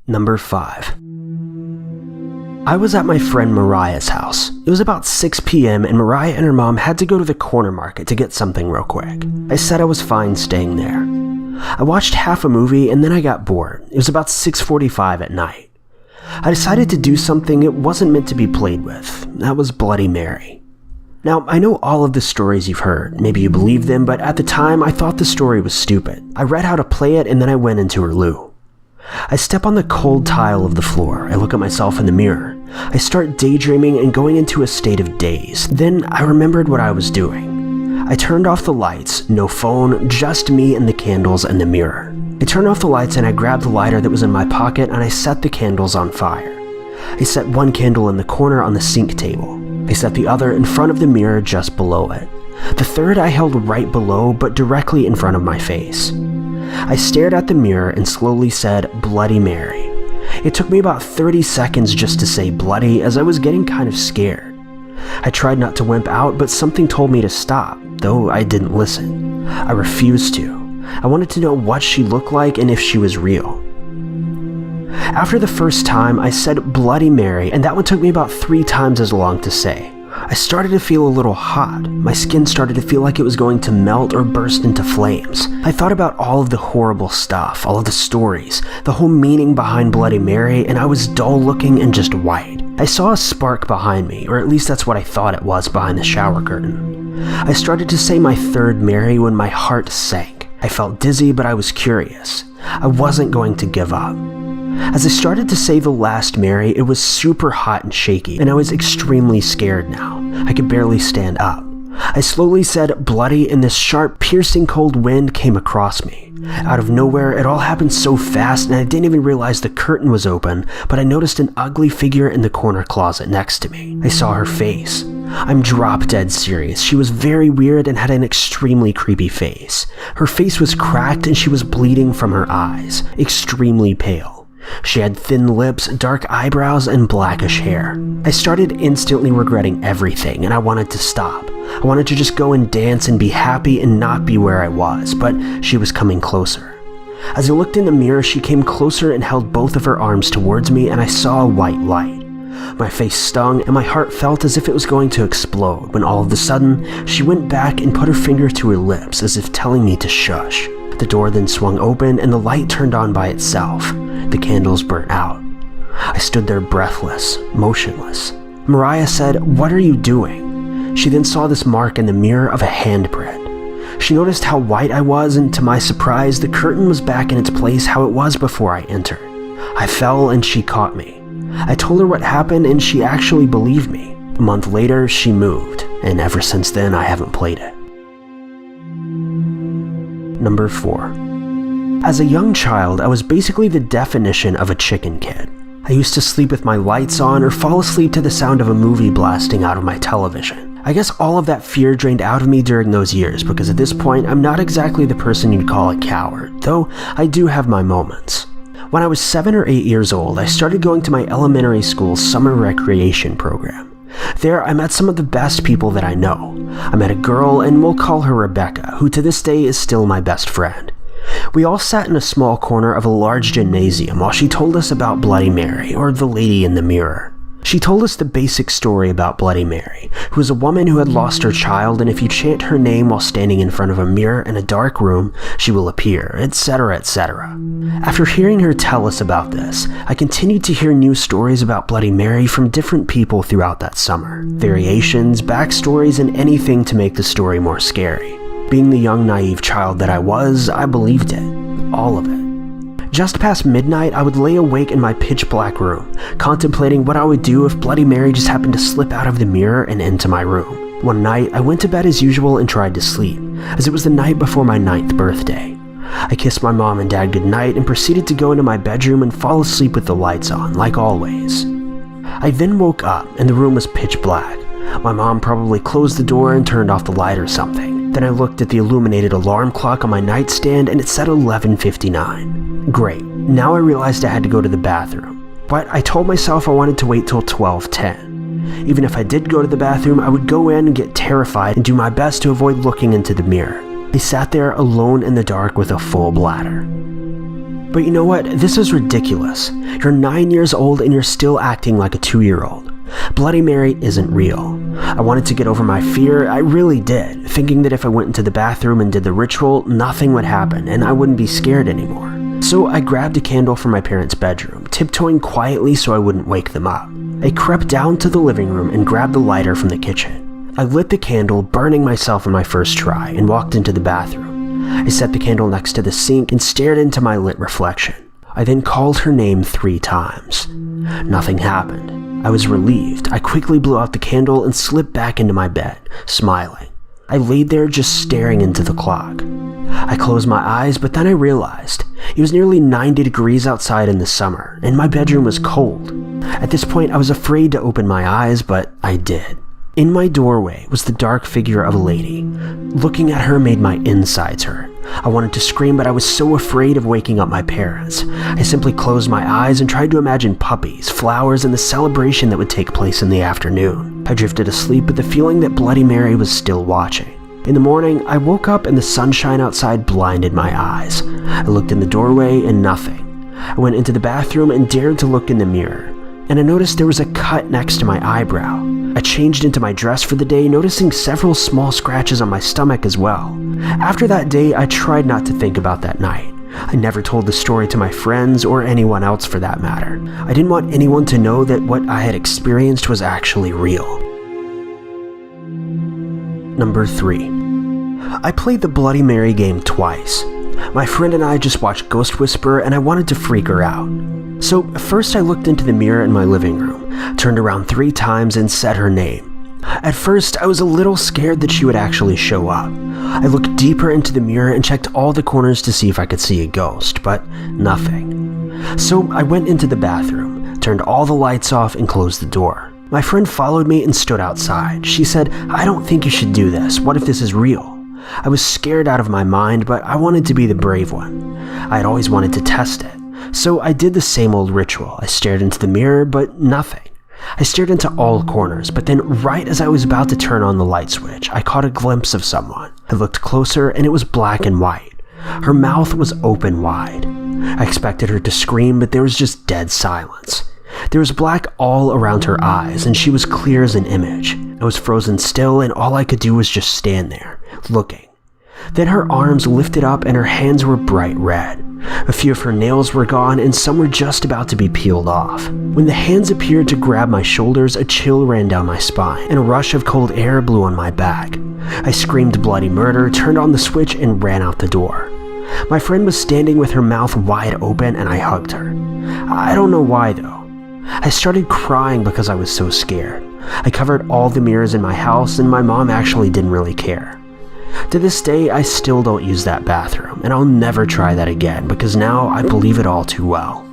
Number 5. I was at my friend Mariah's house. It was about 6 p.m. and Mariah and her mom had to go to the corner market to get something real quick. I said I was fine staying there. I watched half a movie and then I got bored. It was about 6:45 at night. I decided to do something it wasn't meant to be played with. That was Bloody Mary. Now, I know all of the stories you've heard. Maybe you believe them, but at the time I thought the story was stupid. I read how to play it and then I went into her loo. I step on the cold tile of the floor. I look at myself in the mirror. I start daydreaming and going into a state of daze. Then I remembered what I was doing. I turned off the lights, no phone, just me and the candles and the mirror. I turned off the lights and I grabbed the lighter that was in my pocket and I set the candles on fire. I set one candle in the corner on the sink table. I set the other in front of the mirror just below it. The third I held right below but directly in front of my face. I stared at the mirror and slowly said, "Bloody Mary." It took me about 30 seconds just to say bloody as I was getting kind of scared. I tried not to wimp out, but something told me to stop, though I didn't listen. I refused to. I wanted to know what she looked like and if she was real. After the first time, I said Bloody Mary, and that one took me about 3 times as long to say. I started to feel a little hot. My skin started to feel like it was going to melt or burst into flames. I thought about all of the horrible stuff, all of the stories, the whole meaning behind Bloody Mary, and I was dull looking and just white. I saw a spark behind me, or at least that's what I thought it was behind the shower curtain. I started to say my third Mary when my heart sank. I felt dizzy, but I was curious. I wasn't going to give up. As I started to say the last Mary, it was super hot and shaky, and I was extremely scared now. I could barely stand up. I slowly said bloody, and this sharp, piercing cold wind came across me. Out of nowhere, it all happened so fast, and I didn't even realize the curtain was open, but I noticed an ugly figure in the corner closet next to me. I saw her face. I'm drop dead serious. She was very weird and had an extremely creepy face. Her face was cracked and she was bleeding from her eyes, extremely pale. She had thin lips, dark eyebrows, and blackish hair. I started instantly regretting everything, and I wanted to stop. I wanted to just go and dance and be happy and not be where I was, but she was coming closer. As I looked in the mirror, she came closer and held both of her arms towards me, and I saw a white light. My face stung, and my heart felt as if it was going to explode, when all of a sudden, she went back and put her finger to her lips, as if telling me to shush. The door then swung open, and the light turned on by itself. The candles burnt out. I stood there breathless, motionless. Mariah said, "What are you doing?" She then saw this mark in the mirror of a handprint. She noticed how white I was, and to my surprise, the curtain was back in its place how it was before I entered. I fell and she caught me. I told her what happened and she actually believed me. A month later, she moved, and ever since then I haven't played it. Number 4. As a young child, I was basically the definition of a chicken kid. I used to sleep with my lights on or fall asleep to the sound of a movie blasting out of my television. I guess all of that fear drained out of me during those years because at this point, I'm not exactly the person you'd call a coward, though I do have my moments. When I was 7 or 8 years old, I started going to my elementary school's summer recreation program. There, I met some of the best people that I know. I met a girl, and we'll call her Rebecca, who to this day is still my best friend. We all sat in a small corner of a large gymnasium while she told us about Bloody Mary, or the lady in the mirror. She told us the basic story about Bloody Mary, who was a woman who had lost her child, and if you chant her name while standing in front of a mirror in a dark room, she will appear, etc., etc. After hearing her tell us about this, I continued to hear new stories about Bloody Mary from different people throughout that summer. Variations, backstories, and anything to make the story more scary. Being the young, naive child that I was, I believed it. All of it. Just past midnight, I would lay awake in my pitch-black room, contemplating what I would do if Bloody Mary just happened to slip out of the mirror and into my room. One night, I went to bed as usual and tried to sleep, as it was the night before my 9th birthday. I kissed my mom and dad goodnight and proceeded to go into my bedroom and fall asleep with the lights on, like always. I then woke up, and the room was pitch black. My mom probably closed the door and turned off the light or something. Then I looked at the illuminated alarm clock on my nightstand and it said 11:59. Great, now I realized I had to go to the bathroom. But I told myself I wanted to wait till 12:10. Even if I did go to the bathroom, I would go in and get terrified and do my best to avoid looking into the mirror. I sat there alone in the dark with a full bladder. But you know what? This is ridiculous. You're 9 years old and you're still acting like a 2-year-old. Bloody Mary isn't real. I wanted to get over my fear, I really did, thinking that if I went into the bathroom and did the ritual, nothing would happen and I wouldn't be scared anymore. So I grabbed a candle from my parents' bedroom, tiptoeing quietly so I wouldn't wake them up. I crept down to the living room and grabbed the lighter from the kitchen. I lit the candle, burning myself in my first try, and walked into the bathroom. I set the candle next to the sink and stared into my lit reflection. I then called her name 3 times. Nothing happened. I was relieved. I quickly blew out the candle and slipped back into my bed, smiling. I laid there just staring into the clock. I closed my eyes, but then I realized it was nearly 90 degrees outside in the summer, and my bedroom was cold. At this point, I was afraid to open my eyes, but I did. In my doorway was the dark figure of a lady. Looking at her made my insides hurt. I wanted to scream, but I was so afraid of waking up my parents. I simply closed my eyes and tried to imagine puppies, flowers, and the celebration that would take place in the afternoon. I drifted asleep with the feeling that Bloody Mary was still watching. In the morning, I woke up and the sunshine outside blinded my eyes. I looked in the doorway and nothing. I went into the bathroom and dared to look in the mirror, and I noticed there was a cut next to my eyebrow. I changed into my dress for the day, noticing several small scratches on my stomach as well. After that day, I tried not to think about that night. I never told the story to my friends or anyone else for that matter. I didn't want anyone to know that what I had experienced was actually real. Number 3. I played the Bloody Mary game twice. My friend and I just watched Ghost Whisperer and I wanted to freak her out. So first I looked into the mirror in my living room, turned around 3 times and said her name. At first I was a little scared that she would actually show up. I looked deeper into the mirror and checked all the corners to see if I could see a ghost, but nothing. So I went into the bathroom, turned all the lights off and closed the door. My friend followed me and stood outside. She said, "I don't think you should do this. What if this is real?" I was scared out of my mind, but I wanted to be the brave one. I had always wanted to test it. So I did the same old ritual. I stared into the mirror, but nothing. I stared into all corners, but then right as I was about to turn on the light switch, I caught a glimpse of someone. I looked closer and it was black and white. Her mouth was open wide. I expected her to scream, but there was just dead silence. There was black all around her eyes, and she was clear as an image. I was frozen still, and all I could do was just stand there, looking. Then her arms lifted up and her hands were bright red. A few of her nails were gone and some were just about to be peeled off. When the hands appeared to grab my shoulders, a chill ran down my spine and a rush of cold air blew on my back. I screamed bloody murder, turned on the switch, and ran out the door. My friend was standing with her mouth wide open and I hugged her. I don't know why though. I started crying because I was so scared. I covered all the mirrors in my house and my mom actually didn't really care. To this day, I still don't use that bathroom, and I'll never try that again because now I believe it all too well.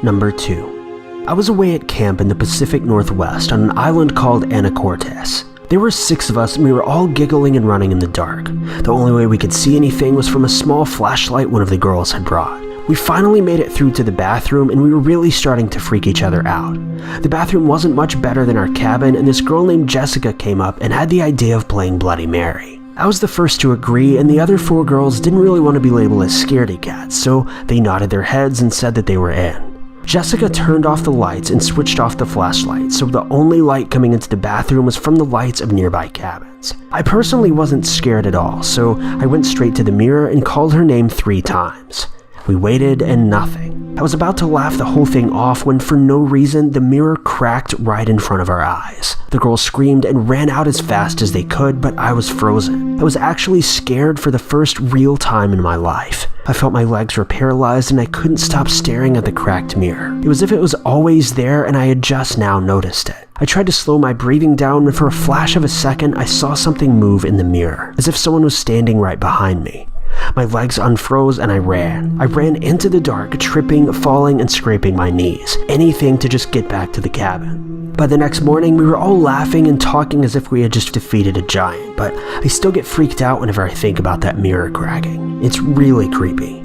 Number 2. I was away at camp in the Pacific Northwest on an island called Anacortes. There were 6 of us and we were all giggling and running in the dark. The only way we could see anything was from a small flashlight one of the girls had brought. We finally made it through to the bathroom and we were really starting to freak each other out. The bathroom wasn't much better than our cabin and this girl named Jessica came up and had the idea of playing Bloody Mary. I was the first to agree and the other 4 girls didn't really want to be labeled as scaredy cats, so they nodded their heads and said that they were in. Jessica turned off the lights and switched off the flashlight, so the only light coming into the bathroom was from the lights of nearby cabins. I personally wasn't scared at all, so I went straight to the mirror and called her name 3 times. We waited and nothing. I was about to laugh the whole thing off when for no reason the mirror cracked right in front of our eyes. The girls screamed and ran out as fast as they could, but I was frozen. I was actually scared for the first real time in my life. I felt my legs were paralyzed and I couldn't stop staring at the cracked mirror. It was as if it was always there and I had just now noticed it. I tried to slow my breathing down and for a flash of a second I saw something move in the mirror, as if someone was standing right behind me. My legs unfroze and I ran. I ran into the dark, tripping, falling, and scraping my knees. Anything to just get back to the cabin. By the next morning, we were all laughing and talking as if we had just defeated a giant, but I still get freaked out whenever I think about that mirror cracking. It's really creepy.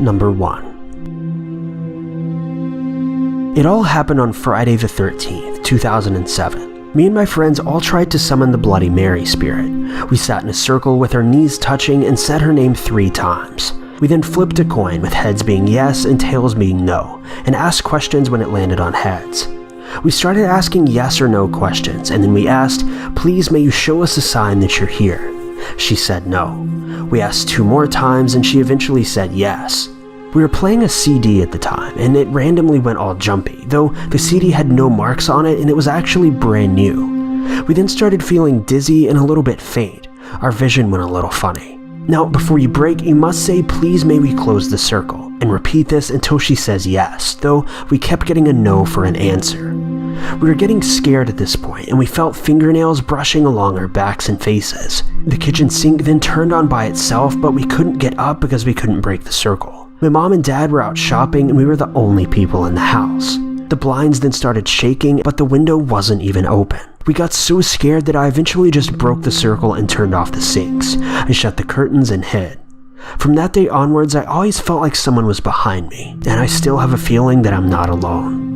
Number 1. It all happened on Friday the 13th, 2007. Me and my friends all tried to summon the Bloody Mary spirit. We sat in a circle with our knees touching and said her name 3 times. We then flipped a coin with heads being yes and tails being no, and asked questions when it landed on heads. We started asking yes or no questions, and then we asked, "Please may you show us a sign that you're here." She said no. We asked 2 more times and she eventually said yes. We were playing a CD at the time, and it randomly went all jumpy, though the CD had no marks on it and it was actually brand new. We then started feeling dizzy and a little bit faint. Our vision went a little funny. Now, before you break, you must say, "Please may we close the circle," and repeat this until she says yes, though we kept getting a no for an answer. We were getting scared at this point, and we felt fingernails brushing along our backs and faces. The kitchen sink then turned on by itself, but we couldn't get up because we couldn't break the circle. My mom and dad were out shopping and we were the only people in the house. The blinds then started shaking, but the window wasn't even open. We got so scared that I eventually just broke the circle and turned off the sinks. I shut the curtains and hid. From that day onwards, I always felt like someone was behind me, and I still have a feeling that I'm not alone.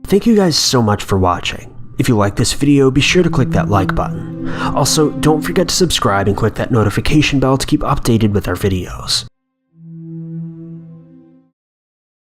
Thank you guys so much for watching. If you like this video, be sure to click that like button. Also, don't forget to subscribe and click that notification bell to keep updated with our videos.